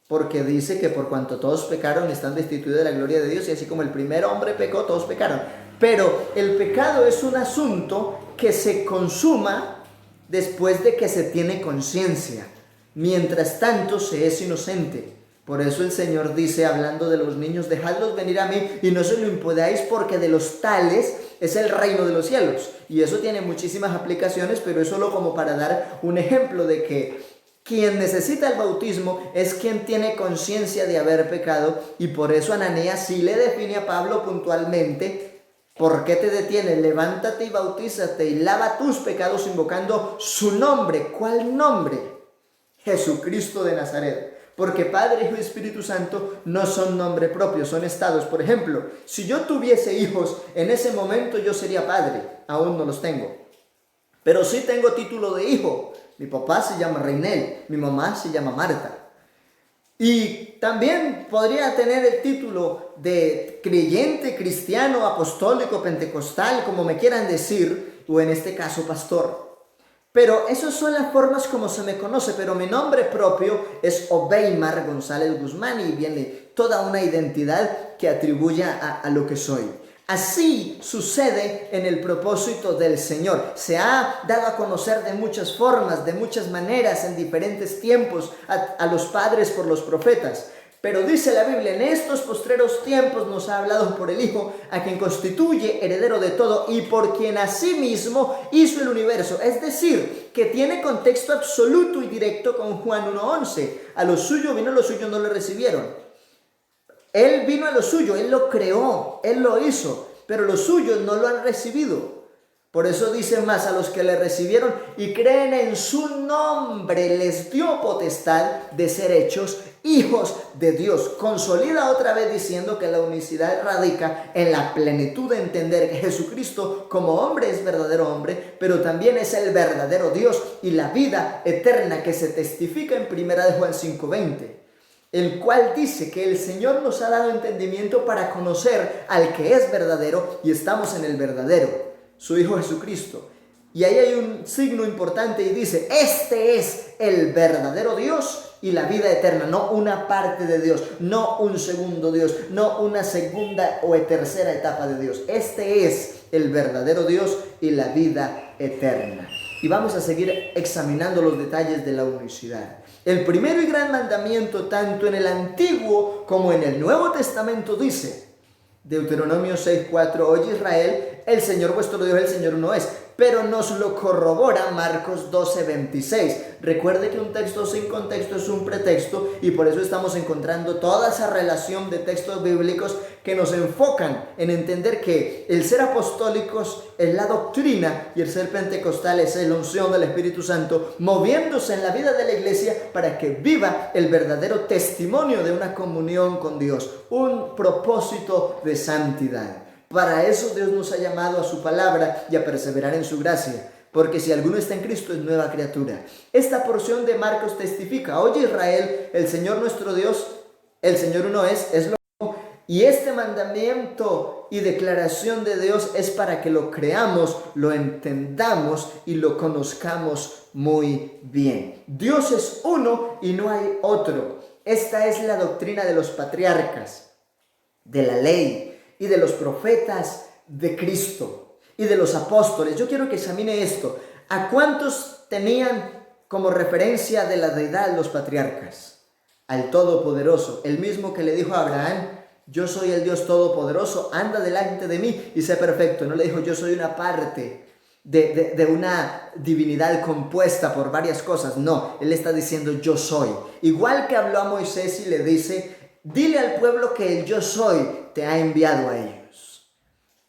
porque dice que por cuanto todos pecaron están destituidos de la gloria de Dios, y así como el primer hombre pecó, todos pecaron. Pero el pecado es un asunto que se consuma después de que se tiene conciencia. Mientras tanto se es inocente. Por eso el Señor dice, hablando de los niños: dejadlos venir a mí y no se lo impodáis, porque de los tales es el reino de los cielos. Y eso tiene muchísimas aplicaciones, pero es solo como para dar un ejemplo de que quien necesita el bautismo es quien tiene conciencia de haber pecado. Y por eso Ananías sí le define a Pablo puntualmente: ¿por qué te detienes? Levántate y bautízate y lava tus pecados invocando su nombre. ¿Cuál nombre? Jesucristo de Nazaret. Porque Padre, Hijo y Espíritu Santo no son nombre propio, son estados. Por ejemplo, si yo tuviese hijos, en ese momento yo sería padre. Aún no los tengo, pero sí tengo título de hijo. Mi papá se llama Reinel, mi mamá se llama Marta. Y también podría tener el título de creyente, cristiano, apostólico, pentecostal, como me quieran decir, o en este caso pastor. Pero esas son las formas como se me conoce, pero mi nombre propio es Obeimar González Guzmán y viene toda una identidad que atribuye a lo que soy. Así sucede en el propósito del Señor. Se ha dado a conocer de muchas formas, de muchas maneras, en diferentes tiempos a los padres por los profetas. Pero dice la Biblia, en estos postreros tiempos nos ha hablado por el Hijo, a quien constituye heredero de todo y por quien asimismo hizo el universo. Es decir, que tiene contexto absoluto y directo con Juan 1:11. A lo suyo vino, a lo suyo no le recibieron. Él vino a lo suyo, Él lo creó, Él lo hizo, pero los suyos no lo han recibido. Por eso dice más, a los que le recibieron y creen en su nombre, les dio potestad de ser hechos hijos de Dios. Consolida otra vez diciendo que la unicidad radica en la plenitud de entender que Jesucristo como hombre es verdadero hombre, pero también es el verdadero Dios y la vida eterna que se testifica en 1 Juan 5:20. El cual dice que el Señor nos ha dado entendimiento para conocer al que es verdadero y estamos en el verdadero, su Hijo Jesucristo. Y ahí hay un signo importante y dice, este es el verdadero Dios y la vida eterna, no una parte de Dios, no un segundo Dios, no una segunda o tercera etapa de Dios. Este es el verdadero Dios y la vida eterna. Y vamos a seguir examinando los detalles de la unicidad. El primero y gran mandamiento, tanto en el Antiguo como en el Nuevo Testamento, dice, Deuteronomio 6:4, oye Israel, el Señor vuestro Dios, el Señor uno es. Pero nos lo corrobora Marcos 12:26. Recuerde que un texto sin contexto es un pretexto y por eso estamos encontrando toda esa relación de textos bíblicos que nos enfocan en entender que el ser apostólicos es la doctrina y el ser pentecostal es la unción del Espíritu Santo moviéndose en la vida de la iglesia para que viva el verdadero testimonio de una comunión con Dios, un propósito de santidad. Para eso Dios nos ha llamado a su palabra y a perseverar en su gracia, porque si alguno está en Cristo es nueva criatura. Esta porción de Marcos testifica, oye Israel, el Señor nuestro Dios, el Señor uno es lo mismo, y este mandamiento y declaración de Dios es para que lo creamos, lo entendamos y lo conozcamos muy bien. Dios es uno y no hay otro. Esta es la doctrina de los patriarcas, de la ley y de los profetas de Cristo y de los apóstoles. Yo quiero que examine esto. ¿A cuántos tenían como referencia de la deidad los patriarcas? Al Todopoderoso, el mismo que le dijo a Abraham, yo soy el Dios Todopoderoso, anda delante de mí y sé perfecto. No le dijo, yo soy una parte de una divinidad compuesta por varias cosas. No, él está diciendo, yo soy. Igual que habló a Moisés y le dice, dile al pueblo que el yo soy te ha enviado a ellos.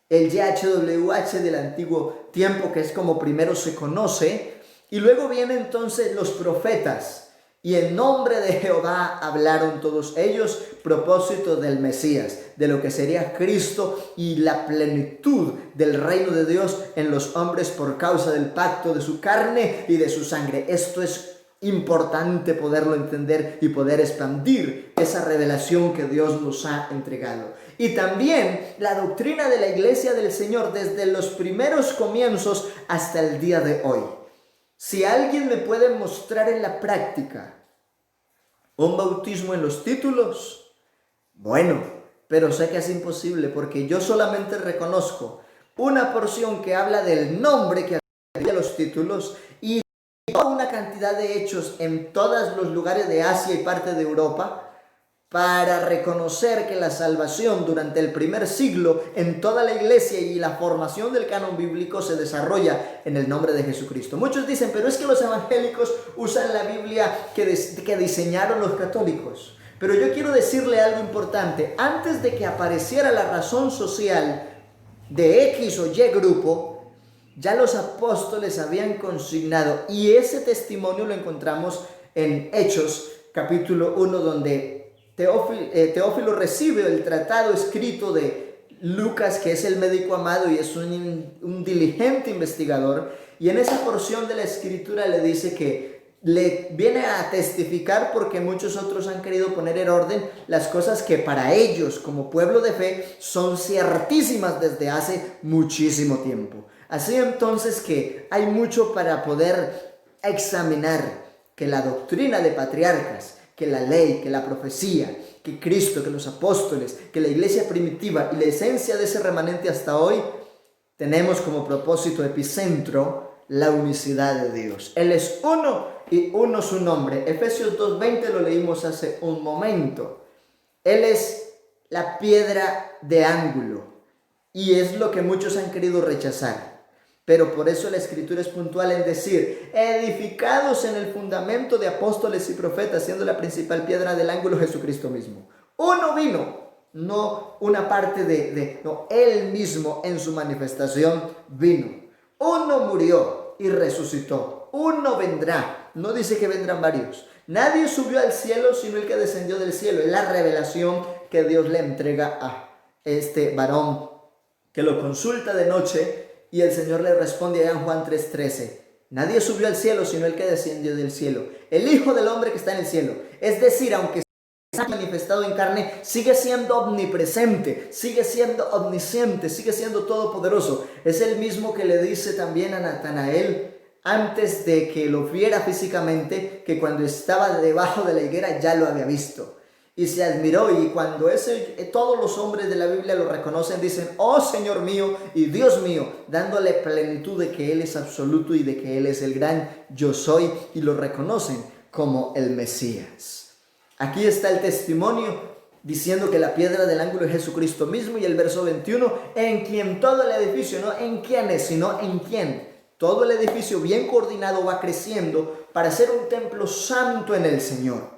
El YHWH del antiguo tiempo, que es como primero se conoce, y luego vienen entonces los profetas, y en nombre de Jehová hablaron todos ellos, propósito del Mesías, de lo que sería Cristo y la plenitud del reino de Dios en los hombres por causa del pacto de su carne y de su sangre. Esto es importante poderlo entender y poder expandir esa revelación que Dios nos ha entregado. Y también la doctrina de la Iglesia del Señor desde los primeros comienzos hasta el día de hoy. Si alguien me puede mostrar en la práctica un bautismo en los títulos, bueno, pero sé que es imposible porque yo solamente reconozco una porción que habla del nombre que había los títulos y toda una cantidad de hechos en todos los lugares de Asia y parte de Europa para reconocer que la salvación durante el primer siglo en toda la iglesia y la formación del canon bíblico se desarrolla en el nombre de Jesucristo. Muchos dicen, pero es que los evangélicos usan la Biblia que diseñaron los católicos. Pero yo quiero decirle algo importante. Antes de que apareciera la razón social de X o Y grupo, ya los apóstoles habían consignado, y ese testimonio lo encontramos en Hechos capítulo 1, donde Teófilo recibe el tratado escrito de Lucas, que es el médico amado y es un diligente investigador, y en esa porción de la escritura le dice que le viene a testificar porque muchos otros han querido poner en orden las cosas que para ellos como pueblo de fe son ciertísimas desde hace muchísimo tiempo. Así entonces que hay mucho para poder examinar, que la doctrina de patriarcas, que la ley, que la profecía, que Cristo, que los apóstoles, que la iglesia primitiva y la esencia de ese remanente hasta hoy, tenemos como propósito epicentro la unicidad de Dios. Él es uno y uno su nombre. Efesios 2:20 lo leímos hace un momento. Él es la piedra de ángulo y es lo que muchos han querido rechazar. Pero por eso la Escritura es puntual en decir, edificados en el fundamento de apóstoles y profetas, siendo la principal piedra del ángulo Jesucristo mismo. Uno vino, no una parte no, Él mismo en su manifestación vino. Uno murió y resucitó. Uno vendrá, no dice que vendrán varios. Nadie subió al cielo sino el que descendió del cielo. Es la revelación que Dios le entrega a este varón que lo consulta de noche. Y el Señor le responde allá en Juan 3:13, nadie subió al cielo sino el que descendió del cielo, el Hijo del Hombre que está en el cielo. Es decir, aunque se ha manifestado en carne, sigue siendo omnipresente, sigue siendo omnisciente, sigue siendo todopoderoso. Es el mismo que le dice también a Natanael antes de que lo viera físicamente, que cuando estaba debajo de la higuera ya lo había visto. Y se admiró, y cuando todos los hombres de la Biblia lo reconocen, dicen, oh Señor mío y Dios mío, dándole plenitud de que Él es absoluto y de que Él es el gran yo soy, y lo reconocen como el Mesías. Aquí está el testimonio diciendo que la piedra del ángulo es Jesucristo mismo, y el verso 21, en quien todo el edificio, no en quiénes, sino en quién, todo el edificio bien coordinado va creciendo para ser un templo santo en el Señor.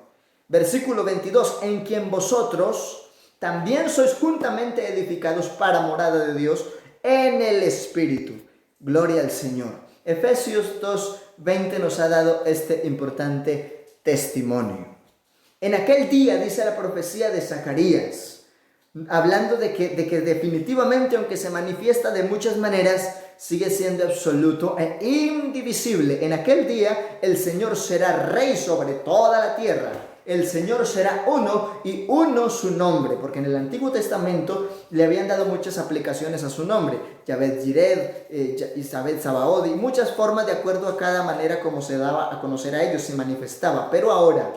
Versículo 22, en quien vosotros también sois juntamente edificados para morada de Dios en el Espíritu. Gloria al Señor. Efesios 2:20 nos ha dado este importante testimonio. En aquel día, dice la profecía de Zacarías, hablando de que definitivamente, aunque se manifiesta de muchas maneras, sigue siendo absoluto e indivisible. En aquel día el Señor será rey sobre toda la tierra. El Señor será uno y uno su nombre, porque en el Antiguo Testamento le habían dado muchas aplicaciones a su nombre, Yahvé Jireh, Yahvé Sabaoth, y muchas formas de acuerdo a cada manera como se daba a conocer a ellos, se manifestaba. Pero ahora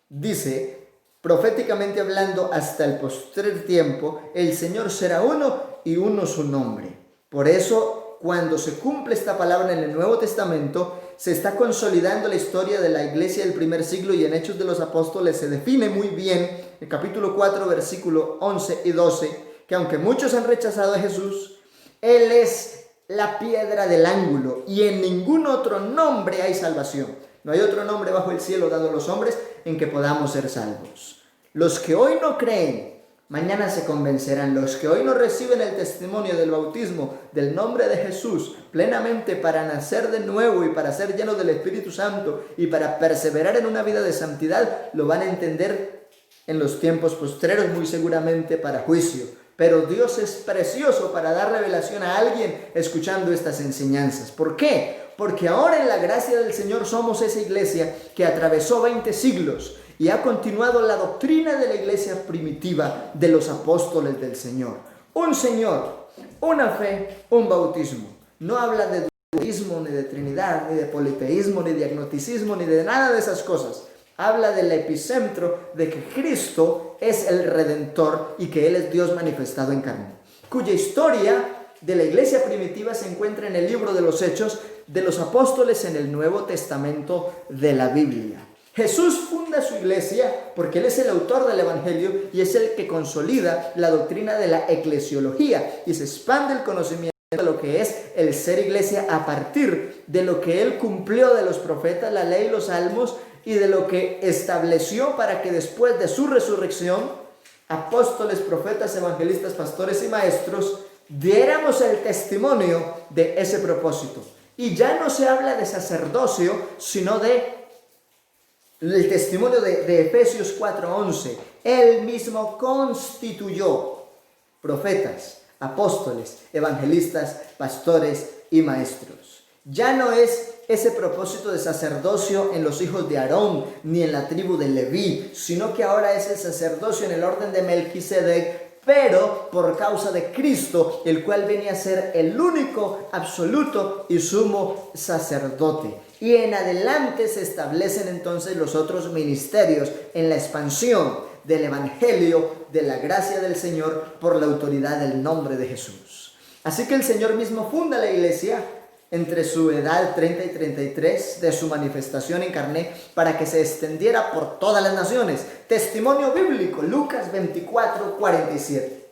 dice, proféticamente hablando, hasta el postrer tiempo, el Señor será uno y uno su nombre. Por eso, cuando se cumple esta palabra en el Nuevo Testamento, se está consolidando la historia de la iglesia del primer siglo, y en Hechos de los Apóstoles se define muy bien, el capítulo 4, versículo 11 y 12, que aunque muchos han rechazado a Jesús, Él es la piedra del ángulo, y en ningún otro nombre hay salvación. No hay otro nombre bajo el cielo dado a los hombres en que podamos ser salvos. Los que hoy no creen, mañana se convencerán. Los que hoy no reciben el testimonio del bautismo del nombre de Jesús plenamente para nacer de nuevo y para ser llenos del Espíritu Santo y para perseverar en una vida de santidad, lo van a entender en los tiempos postreros, muy seguramente para juicio. Pero Dios es precioso para dar revelación a alguien escuchando estas enseñanzas. ¿Por qué? Porque ahora en la gracia del Señor somos esa iglesia que atravesó 20 siglos y ha continuado la doctrina de la iglesia primitiva de los apóstoles del Señor. Un Señor, una fe, un bautismo. No habla de dualismo, ni de Trinidad, ni de politeísmo, ni de agnosticismo, ni de nada de esas cosas. Habla del epicentro de que Cristo es el Redentor y que Él es Dios manifestado en carne, cuya historia de la iglesia primitiva se encuentra en el libro de los Hechos de los Apóstoles en el Nuevo Testamento de la Biblia. Jesús funda su iglesia porque Él es el autor del Evangelio y es el que consolida la doctrina de la eclesiología y se expande el conocimiento de lo que es el ser iglesia a partir de lo que Él cumplió de los profetas, la ley, los salmos, y de lo que estableció para que después de su resurrección, apóstoles, profetas, evangelistas, pastores y maestros, diéramos el testimonio de ese propósito. Y ya no se habla de sacerdocio, sino el testimonio de Efesios 4:11. Él mismo constituyó profetas, apóstoles, evangelistas, pastores y maestros. Ya no es ese propósito de sacerdocio en los hijos de Aarón ni en la tribu de Leví, sino que ahora es el sacerdocio en el orden de Melquisedec pero por causa de Cristo, el cual venía a ser el único, absoluto y sumo sacerdote. Y en adelante se establecen entonces los otros ministerios en la expansión del Evangelio, de la gracia del Señor, por la autoridad del nombre de Jesús. Así que el Señor mismo funda la iglesia entre su edad 30 y 33 de su manifestación en carne, para que se extendiera por todas las naciones. Testimonio bíblico, Lucas 24, 47.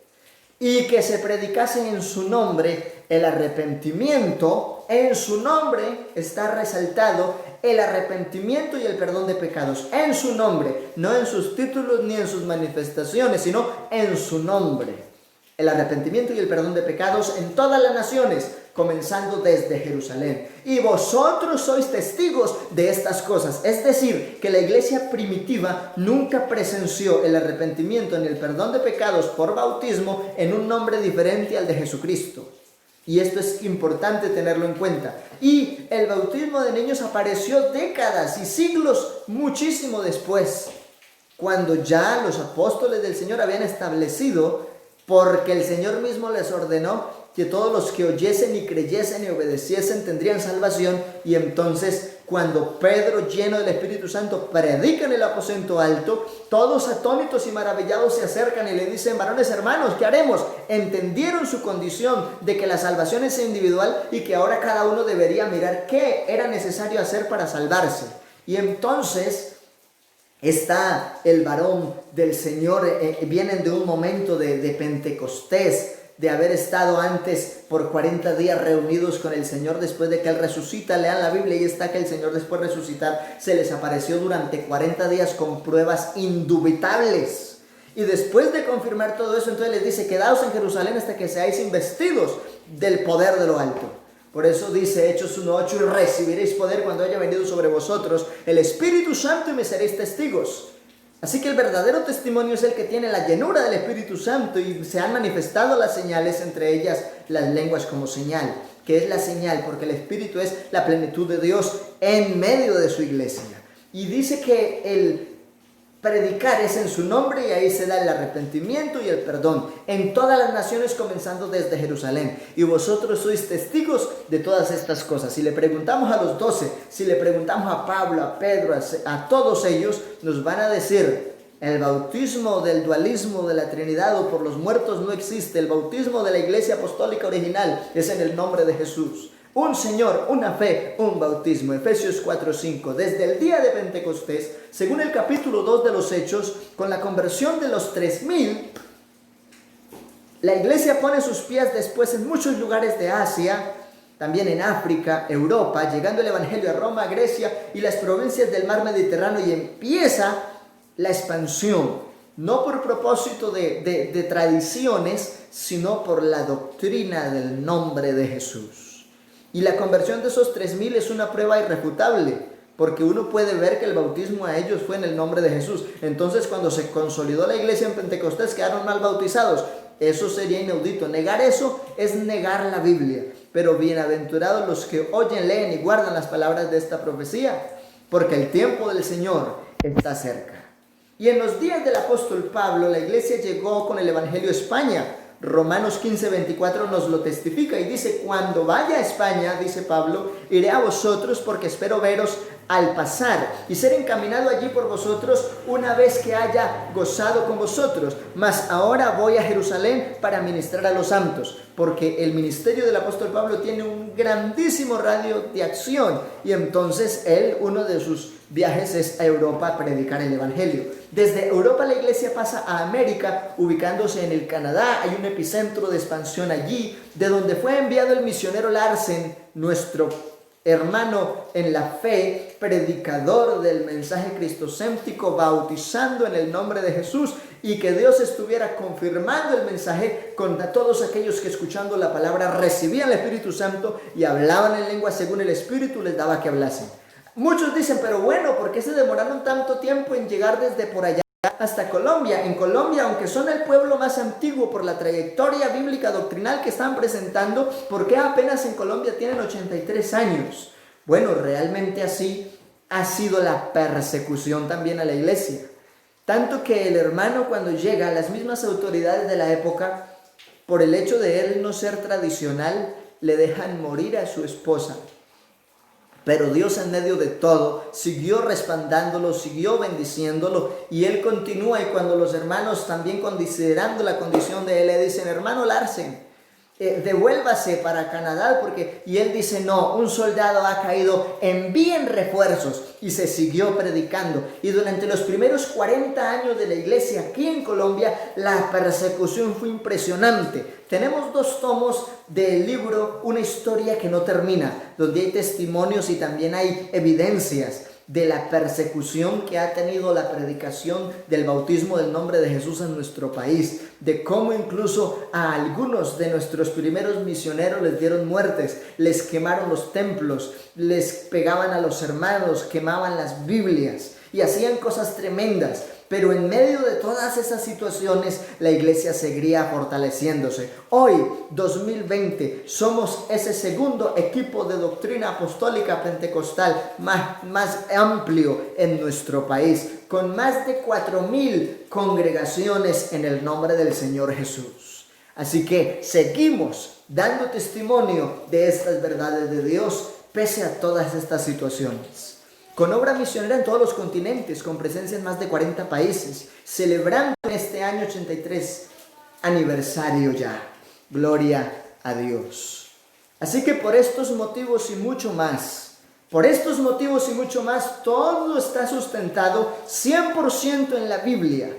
Y que se predicase en su nombre el arrepentimiento. En su nombre está resaltado el arrepentimiento y el perdón de pecados. En su nombre, no en sus títulos ni en sus manifestaciones, sino en su nombre. El arrepentimiento y el perdón de pecados en todas las naciones, comenzando desde Jerusalén. Y vosotros sois testigos de estas cosas. Es decir, que la iglesia primitiva nunca presenció el arrepentimiento ni el perdón de pecados por bautismo en un nombre diferente al de Jesucristo. Y esto es importante tenerlo en cuenta. Y el bautismo de niños apareció décadas y siglos muchísimo después, cuando ya los apóstoles del Señor habían establecido, porque el Señor mismo les ordenó que todos los que oyesen y creyesen y obedeciesen tendrían salvación. Y entonces, cuando Pedro, lleno del Espíritu Santo, predica en el aposento alto, todos atónitos y maravillados se acercan y le dicen: varones hermanos, ¿qué haremos? Entendieron su condición de que la salvación es individual y que ahora cada uno debería mirar qué era necesario hacer para salvarse. Y entonces está el varón del Señor, vienen de un momento de Pentecostés, de haber estado antes por 40 días reunidos con el Señor después de que Él resucita. Lean la Biblia y está que el Señor, después de resucitar, se les apareció durante 40 días con pruebas indubitables. Y después de confirmar todo eso, entonces les dice: quedaos en Jerusalén hasta que seáis investidos del poder de lo alto. Por eso dice Hechos 1:8: y recibiréis poder cuando haya venido sobre vosotros el Espíritu Santo y me seréis testigos. Así que el verdadero testimonio es el que tiene la llenura del Espíritu Santo, y se han manifestado las señales, entre ellas las lenguas como señal. ¿Qué es la señal? Porque el Espíritu es la plenitud de Dios en medio de su iglesia. Y dice que el predicar es en su nombre, y ahí se da el arrepentimiento y el perdón en todas las naciones, comenzando desde Jerusalén. Y vosotros sois testigos de todas estas cosas. Si le preguntamos a los 12, si le preguntamos a Pablo, a Pedro, a todos ellos, nos van a decir: el bautismo del dualismo de la Trinidad o por los muertos no existe. El bautismo de la iglesia apostólica original es en el nombre de Jesús. Un Señor, una fe, un bautismo. Efesios 4:5. Desde el día de Pentecostés, según el capítulo 2 de los Hechos, con la conversión de los 3000, la iglesia pone sus pies después en muchos lugares de Asia, también en África, Europa, llegando el Evangelio a Roma, Grecia y las provincias del mar Mediterráneo, y empieza la expansión, no por propósito de tradiciones, sino por la doctrina del nombre de Jesús. Y la conversión de esos 3000 es una prueba irrefutable, porque uno puede ver que el bautismo a ellos fue en el nombre de Jesús. Entonces, cuando se consolidó la iglesia en Pentecostés, quedaron mal bautizados. Eso sería inaudito. Negar eso es negar la Biblia. Pero bienaventurados los que oyen, leen y guardan las palabras de esta profecía, porque el tiempo del Señor está cerca. Y en los días del apóstol Pablo, la iglesia llegó con el Evangelio a España. Romanos 15:24 nos lo testifica y dice: cuando vaya a España, dice Pablo, iré a vosotros, porque espero veros al pasar y ser encaminado allí por vosotros una vez que haya gozado con vosotros. Mas ahora voy a Jerusalén para ministrar a los santos, porque el ministerio del apóstol Pablo tiene un grandísimo radio de acción, y entonces él, uno de sus viajes es a Europa a predicar el Evangelio. Desde Europa la iglesia pasa a América, ubicándose en el Canadá. Hay un epicentro de expansión allí, de donde fue enviado el misionero Larsen, nuestro hermano en la fe, predicador del mensaje cristocéntrico, bautizando en el nombre de Jesús, y que Dios estuviera confirmando el mensaje con todos aquellos que, escuchando la palabra, recibían el Espíritu Santo y hablaban en lengua según el Espíritu les daba que hablasen. Muchos dicen: pero bueno, ¿por qué se demoraron tanto tiempo en llegar desde por allá hasta Colombia? En Colombia, aunque son el pueblo más antiguo por la trayectoria bíblica doctrinal que están presentando, ¿por qué apenas en Colombia tienen 83 años? Bueno, realmente así ha sido la persecución también a la iglesia. Tanto que el hermano, cuando llega, las mismas autoridades de la época, por el hecho de él no ser tradicional, le dejan morir a su esposa. Pero Dios, en medio de todo, siguió respaldándolo, siguió bendiciéndolo, y él continúa. Y cuando los hermanos, también considerando la condición de él, le dicen: hermano Larsen, devuélvase para Canadá, y él dice: no, un soldado ha caído, envíen refuerzos. Y se siguió predicando. Y durante los primeros 40 años de la iglesia aquí en Colombia, la persecución fue impresionante. Tenemos 2 tomos del libro Una historia que no termina, donde hay testimonios y también hay evidencias de la persecución que ha tenido la predicación del bautismo del nombre de Jesús en nuestro país, de cómo incluso a algunos de nuestros primeros misioneros les dieron muertes, les quemaron los templos, les pegaban a los hermanos, quemaban las Biblias y hacían cosas tremendas. Pero en medio de todas esas situaciones, la iglesia seguiría fortaleciéndose. Hoy, 2020, somos ese segundo equipo de doctrina apostólica pentecostal más amplio en nuestro país, con más de 4,000 congregaciones en el nombre del Señor Jesús. Así que seguimos dando testimonio de estas verdades de Dios, pese a todas estas situaciones. Con obra misionera en todos los continentes, con presencia en más de 40 países, celebrando en este año 83 aniversario ya. Gloria a Dios. Así que por estos motivos y mucho más, todo está sustentado 100% en la Biblia.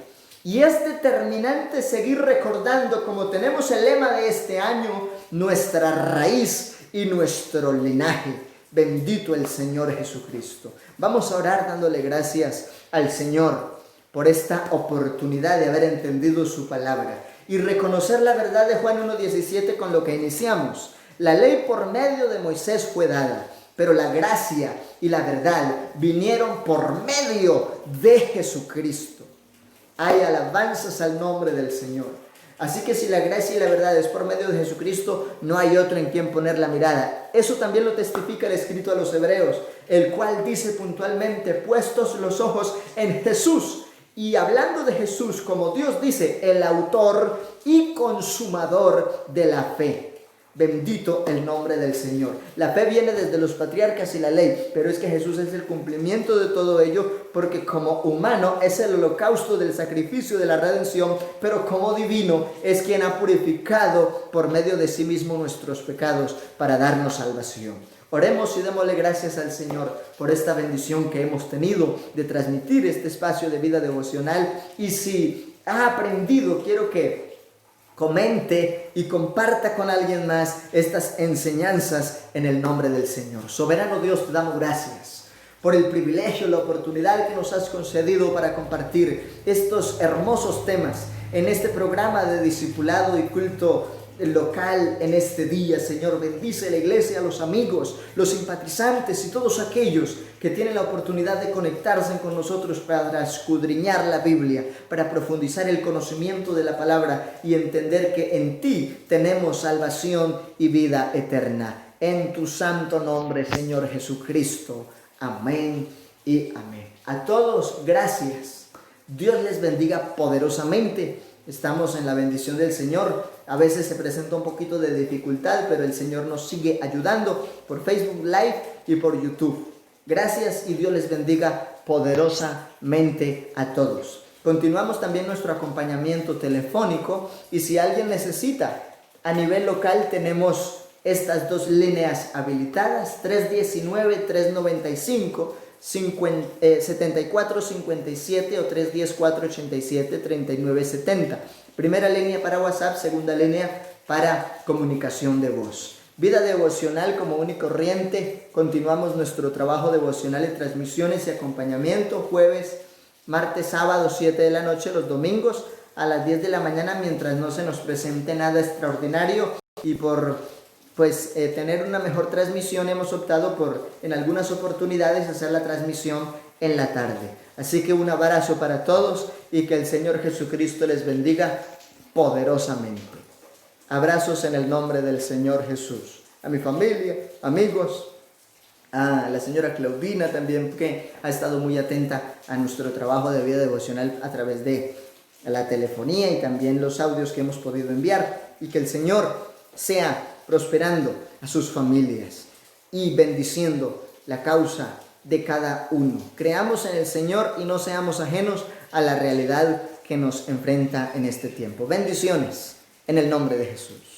Y es determinante seguir recordando, como tenemos el lema de este año, nuestra raíz y nuestro linaje. Bendito el Señor Jesucristo. Vamos a orar dándole gracias al Señor por esta oportunidad de haber entendido su palabra y reconocer la verdad de Juan 1:17 con lo que iniciamos. La ley por medio de Moisés fue dada, pero la gracia y la verdad vinieron por medio de Jesucristo. Hay alabanzas al nombre del Señor. Así que si la gracia y la verdad es por medio de Jesucristo, no hay otro en quien poner la mirada. Eso también lo testifica el escrito a los Hebreos, el cual dice puntualmente: puestos los ojos en Jesús. Y hablando de Jesús, como Dios dice, el autor y consumador de la fe. Bendito el nombre del Señor. La fe viene desde los patriarcas y la ley, pero es que Jesús es el cumplimiento de todo ello, porque como humano es el holocausto del sacrificio de la redención, pero como divino es quien ha purificado por medio de sí mismo nuestros pecados para darnos salvación. Oremos y démosle gracias al Señor por esta bendición que hemos tenido de transmitir este espacio de vida devocional. Y si ha aprendido, quiero que comente y comparta con alguien más estas enseñanzas en el nombre del Señor. Soberano Dios, te damos gracias por el privilegio, la oportunidad que nos has concedido para compartir estos hermosos temas en este programa de discipulado y culto local en este día. Señor, bendice la iglesia, a los amigos, los simpatizantes y todos aquellos que tienen la oportunidad de conectarse con nosotros para escudriñar la Biblia, para profundizar el conocimiento de la palabra y entender que en ti tenemos salvación y vida eterna. En tu santo nombre, Señor Jesucristo. Amén y amén. A todos, gracias. Dios les bendiga poderosamente. Estamos en la bendición del Señor. A veces se presenta un poquito de dificultad, pero el Señor nos sigue ayudando por Facebook Live y por YouTube. Gracias y Dios les bendiga poderosamente a todos. Continuamos también nuestro acompañamiento telefónico y si alguien necesita a nivel local tenemos estas 2 líneas habilitadas: 319-395 7457 o 310-487-3970. Primera línea para WhatsApp, segunda línea para comunicación de voz. Vida devocional común y corriente. Continuamos nuestro trabajo devocional en transmisiones y acompañamiento, jueves, martes, sábado, 7 de la noche, los domingos a las 10 de la mañana, mientras no se nos presente nada extraordinario y por tener una mejor transmisión hemos optado por en algunas oportunidades hacer la transmisión en la tarde. Así que un abrazo para todos y que el Señor Jesucristo les bendiga poderosamente. Abrazos en el nombre del Señor Jesús. A mi familia, amigos, a la señora Claudina también, que ha estado muy atenta a nuestro trabajo de vida devocional a través de la telefonía y también los audios que hemos podido enviar, y que el Señor sea prosperando a sus familias y bendiciendo la causa de cada uno. Creamos en el Señor y no seamos ajenos a la realidad que nos enfrenta en este tiempo. Bendiciones en el nombre de Jesús.